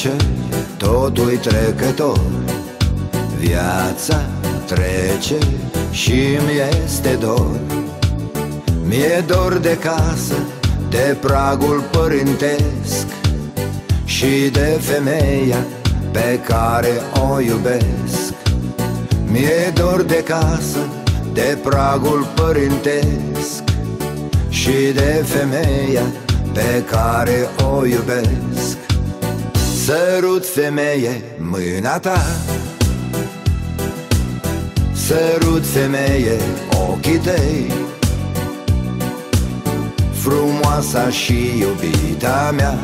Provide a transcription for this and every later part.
trece, totul-i trecător. Viața trece și-mi este dor. Mi-e dor de casă, de pragul părintesc și de femeia pe care o iubesc. Mi-e dor de casă, de pragul părintesc și de femeia pe care o iubesc. Sărut, femeie, mâna ta, sărut, femeie, ochii tăi, frumoasa și iubita mea.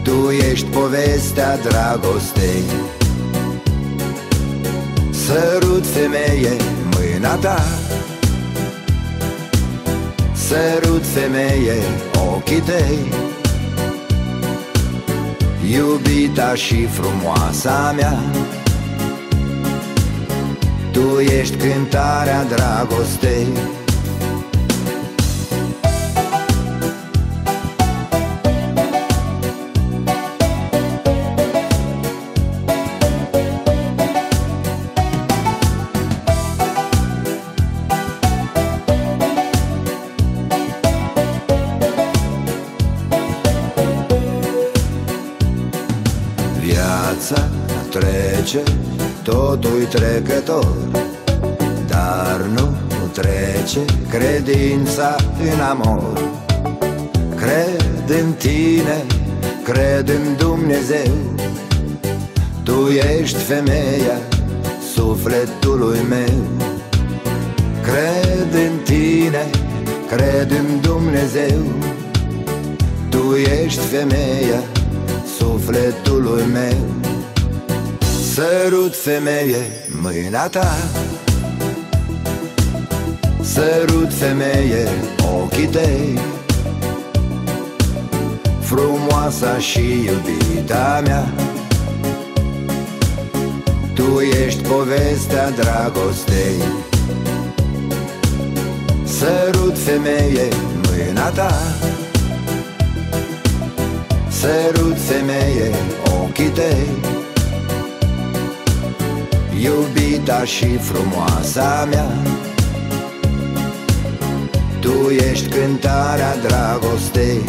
Tu ești povestea dragostei. Sărut, femeie, mâna ta, sărut, femeie, ochii tăi, iubita și frumoasa mea. Tu ești cântarea dragostei. Viața trece, totul-i trecător, dar nu trece credința în amor. Cred în tine, cred în Dumnezeu. Tu ești femeia sufletului meu. Cred în tine, cred în Dumnezeu. Tu ești femeia sufletului meu. Sărut, femeie, mâna ta, sărut, femeie, ochii tăi, frumoasa și iubita mea. Tu ești povestea dragostei. Sărut, femeie, mâna ta, sărut, femeie, ochii tăi, iubita și frumoasa mea. Tu ești cântarea dragostei.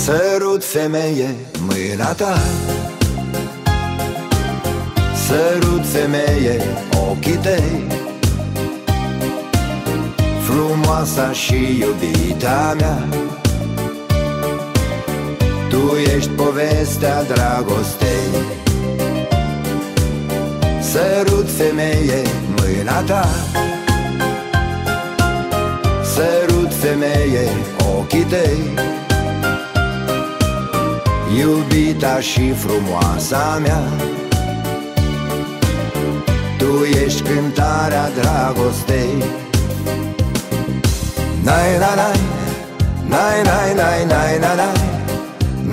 Sărut, femeie, mâna ta, sărut, femeie, ochii tăi, frumoasa și iubita mea. Tu ești povestea dragostei. Sărut, femeie, mâna ta, sărut, femeie, ochii tăi, iubita și frumoasa mea. Tu ești cântarea dragostei. Nai na nai, nai nai nai nai na nai,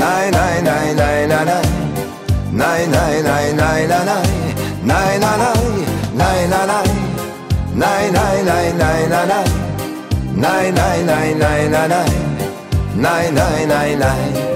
nai nai nai nai na nai, nai nai nai nai na nai, nai na nai, nai na nai, nai nai nai nai na nai, nai nai nai nai na nai, nai nai nai nai.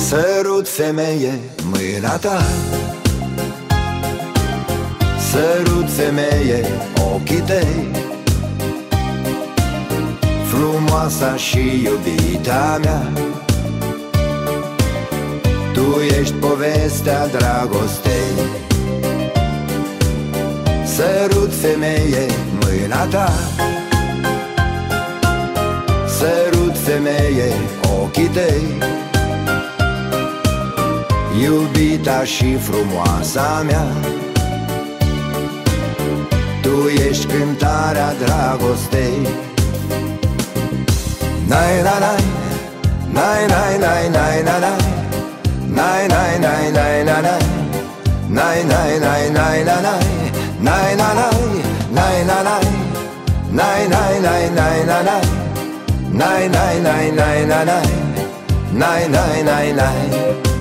Sărut, femeie, mâna ta, Sărut, femeie, ochii tăi, frumoasa și iubita mea. Tu ești povestea dragostei. Sărut, femeie, mâna ta, sărut, femeie, ochii tăi, iubita și frumoasa mea. Tu ești cântarea dragostei. Nai, na, nai, nai, nai, nai, nai, na, nai, nai, nai, nai, nai, na, nai, nai, nai, nai, nai, na, nai, nai, na, nai, nai, na, nai, nai, nai, nai, nai, na, nai, nai, nai, nai, nai, na, nai, nai, nai, nai, nai.